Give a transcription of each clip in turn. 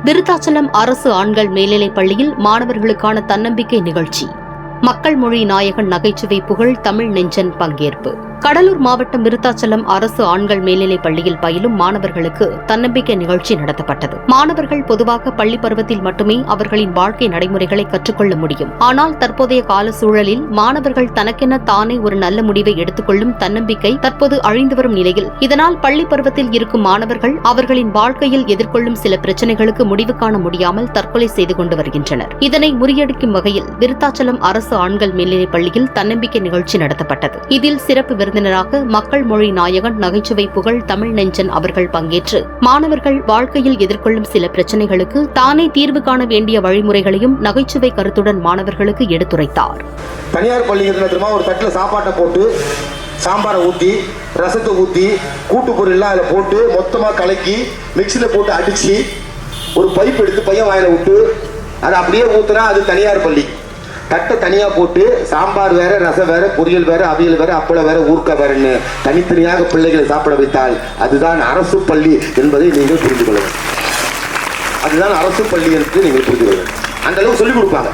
விருத்தாச்சலம் அரசு ஆண்கள் மேல்நிலைப் பள்ளியில் மாணவர்களுக்கான தன்னம்பிக்கை நிகழ்ச்சி. மக்கள் மொழி நாயகன் நகைச்சுவை புகழ் தமிழ் நெஞ்சன் பங்கேற்பு. கடலூர் மாவட்டம் விருத்தாச்சலம் அரசு ஆண்கள் மேல்நிலைப் பள்ளியில் பயிலும் மாணவர்களுக்கு தன்னம்பிக்கை நிகழ்ச்சி நடத்தப்பட்டது. மாணவர்கள் பொதுவாக பள்ளி பருவத்தில் மட்டுமே அவர்களின் வாழ்க்கை நடைமுறைகளை கற்றுக்கொள்ள முடியும். ஆனால் தற்போதைய கால சூழலில் மாணவர்கள் தனக்கென தானே ஒரு நல்ல முடிவை எடுத்துக்கொள்ளும் தன்னம்பிக்கை தற்போது அழிந்து வரும் நிலையில், இதனால் பள்ளி பருவத்தில் இருக்கும் மாணவர்கள் அவர்களின் வாழ்க்கையில் எதிர்கொள்ளும் சில பிரச்சினைகளுக்கு முடிவு காண முடியாமல் தற்கொலை செய்து கொண்டு வருகின்றனர். இதனை முறியடிக்கும் வகையில் விருத்தாச்சலம் அரசு ஆண்கள் மேல்நிலைப் பள்ளியில் தன்னம்பிக்கை நிகழ்ச்சி நடத்தப்பட்டது. இதில் சிறப்பு விருந்தினராக மக்கள் மொழி நாயகன் நகைச்சுவை புகழ் தமிழ் நெஞ்சன் அவர்கள் பங்கேற்று மாணவர்கள் வாழ்க்கையில் எதிர்கொள்ளும் சில பிரச்சனைகளுக்கு தானே தீர்வு காண வேண்டிய வழிமுறைகளையும் நகைச்சுவை கருத்துடன் மாணவர்களுக்கு எடுத்துரைத்தார். தனியார் பள்ளிகள் ஒரு தட்டில் சாப்பாட்டை போட்டு சாம்பாரை ஊற்றி ரசத்தை ஊற்றி கூட்டு பொருள்லாம் அதில் போட்டு மொத்தமாக கலக்கி மிக்சியில் போட்டு அடித்து ஒரு பைப் எடுத்து பையன் வாயில விட்டு அதை அப்படியே ஊற்றுனா அது தனியார் பள்ளி. தட்டை தனியாக போட்டு சாம்பார் வேற, ரசம் வேற, பொரியல் வேற, அவியல் வேற, அப்பளம் வேற, ஊர்க்கா வேறன்னு தனித்தனியாக பிள்ளைகளை சாப்பிட வைத்தால் அதுதான் அரசு பள்ளி என்பதை நீங்கள் புரிந்து கொள்ள வேண்டும். அதுதான் அரசு பள்ளி என்று நீங்கள் புரிந்து கொள்ள வேண்டும். அந்த அளவுக்கு சொல்லிக் கொடுப்பாங்க.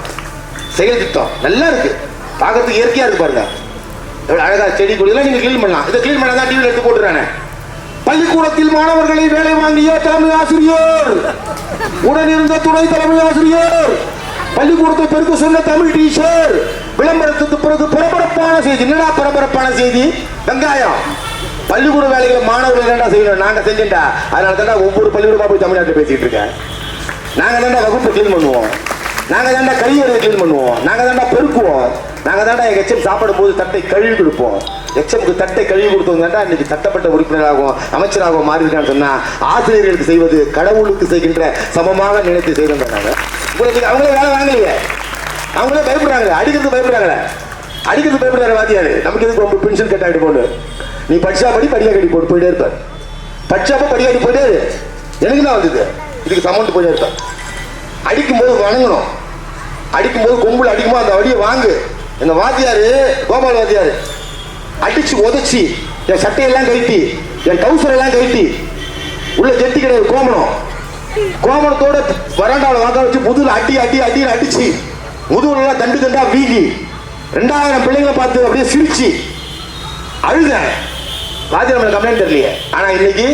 செயல் திட்டம் நல்லா இருக்கு, பார்க்கறதுக்கு இயற்கையா இருக்கு. பாருங்க எவ்வளவு அழகா செடி கொடியெல்லாம் நீங்க கிளீன் பண்ணலாம். இதை கிளீன் பண்ணா தான் டிவியில் எடுத்து போட்டுறானே. பள்ளிக்கூடத்தில் மாணவர்களை வேலை வாங்கிய தலைமை ஆசிரியர், உடனிருந்த துணை தலைமை ஆசிரியர், பள்ளிக்கூடத்தை பெருக்க சொன்ன தமிழ் டீச்சர், விளம்பரத்துக்கு பிறகு பரபரப்பான செய்தி. என்னடா பரபரப்பான செய்தி? வெங்காயம். பள்ளிக்கூட வேலைகளை மாணவர்கள் என்னடா செய்யணும்? நாங்க செஞ்சேன்டா. அதனால தான் ஒவ்வொரு பள்ளிக்கூடமா போய் தமிழ்நாட்டில் பேசிட்டு இருக்கேன். நாங்க தாண்டா வகுப்பை கிளீன் பண்ணுவோம், நாங்க தாண்டா கழிவறை கிளீன் பண்ணுவோம், நாங்க தாண்டா பெருக்குவோம், நாங்க தாண்டா எங்க எச்எம் சாப்பிடும் போது தட்டை கழுவி கொடுப்போம். எச்எம்க்கு தட்டை கழுவி கொடுத்தவங்க தாண்டா இன்னைக்கு சட்டப்பட்ட உறுப்பினராகவும் அமைச்சராகவும் மாறி இருக்கான்னு சொன்னா, ஆசிரியர்களுக்கு செய்வது கடவுளுக்கு செய்கின்ற சமமாக நினைத்து செய்யறாங்க. உங்களுக்கு அவங்களே வேலை வாங்கலையே, அவங்களே பயப்படுறாங்களே, அடிக்கிறது பயப்படுறாங்களே. அடிக்கிறது பயப்படுறாரு வாத்தியாரு. நமக்கு எதுக்கு ரொம்ப பென்ஷன் கட் ஆகிட்டு போகணும்? நீ படிச்சா படி, படியா கட்டி போட்டு போயிட்டே இருப்பார். படிச்சாப்ப படிக்காட்டி போயிட்டே இரு. எனக்கு தான் வந்தது, இதுக்கு சமௌண்ட் போயிட்டே இருப்பார். அடிக்கும்போது வணங்கணும், அடிக்கும்போது கொம்புல அடிக்கும்போது அந்த வடியை வாங்கு. எங்க வாத்தியாரு கோபால் வாத்தியாரு அடிச்சு உதச்சி என் சட்டையெல்லாம் கழட்டி என் டவுசர் எல்லாம் கழட்டி உள்ள ஜெட்டி கிடையாது கோமணம், கோமணத்தோட வராண்டாவில் வாங்க வச்சு முதுகுல அடி அடி அடி அடிச்சு முதுகுல தண்டு தண்டா வீங்கி 2000 பிள்ளைங்களை பார்த்து அப்படியே சிரிச்சு அழுத. வாத்தியார் மேல கம்ப்ளைண்ட் தெரியலையே. ஆனா இன்னைக்கு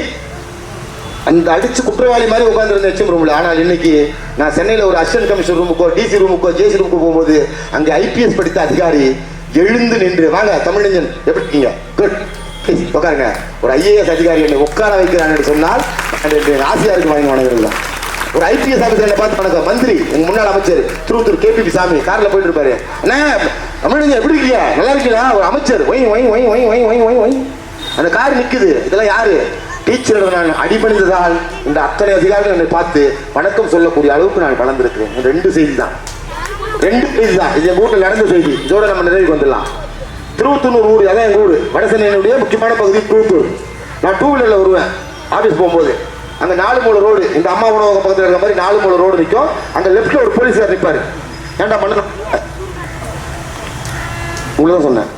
அந்த அடிச்சு குற்றவாளி மாதிரி உட்காந்துருந்த எச்எம் ரூம்ல. ஆனால் இன்னைக்கு நான் சென்னையில் ஒரு அசிஸ்டன்ட் கமிஷனர் ரூமுக்கோ டிசி ரூமுக்கோ ஜேசி ரூமுக்கோ போகும்போது அங்கே ஐபிஎஸ் படித்த அதிகாரி எழுந்து நின்று, வாங்க தமிழஞ்சன் எப்படி இருக்கீங்க, குட் ப்ளீஸ் உட்காருங்க. ஒரு ஐஏஎஸ் அதிகாரி என்னை உட்கார வைக்கிறான்னு சொன்னால் ஆசியாருக்கு வாங்கி வணங்குறதுதான். ஒரு ஐபிஎஸ் ஆஃபீஸர் என்னை பார்த்து வணக்கம், மந்திரி எங்க முன்னாள் அமைச்சர் திரு கேபிபி சாமி கார்ல போயிட்டு இருப்பாரு, அண்ணா தமிழஞ்சன் எப்படி இருக்கீங்க, நல்லா இருக்கீங்களா? ஒரு அமைச்சர் ஒய் ஒய் ஒய் ஒய் ஒய் ஒய் ஒய் ஒய் அந்த கார் நிற்குது. இதெல்லாம் யாரு? டீச்சரோட நான் அடிபணிந்ததால் இந்த அத்தனை அதிகாரிகள் என்னை பார்த்து வணக்கம் சொல்லக்கூடிய அளவுக்கு நான் வளர்ந்திருக்கிறேன். 2 செய்தி தான், 2 செய்தி தான். இது என் வீட்டில் நடந்த செய்தி. இதோட நம்ம நிறைவுக்கு வந்துடலாம். திருவத்தூர் ஊர், அதான் எங்கள் ஊர். வடசென்னையினுடைய முக்கியமான பகுதி திருவத்தூர். நான் 2 வீலரில் வருவேன் ஆஃபீஸ் போகும்போது. அங்கே 4 மூல ரோடு, இந்த அம்மா உணவகம் பக்கத்தில் இருக்கிற மாதிரி 4 மூல ரோடு நிற்கும். அங்கே லெஃப்ட்ல ஒரு போலீஸார் நிற்பாரு. ஏன்டா பண்ண உங்களதான் சொன்னேன்.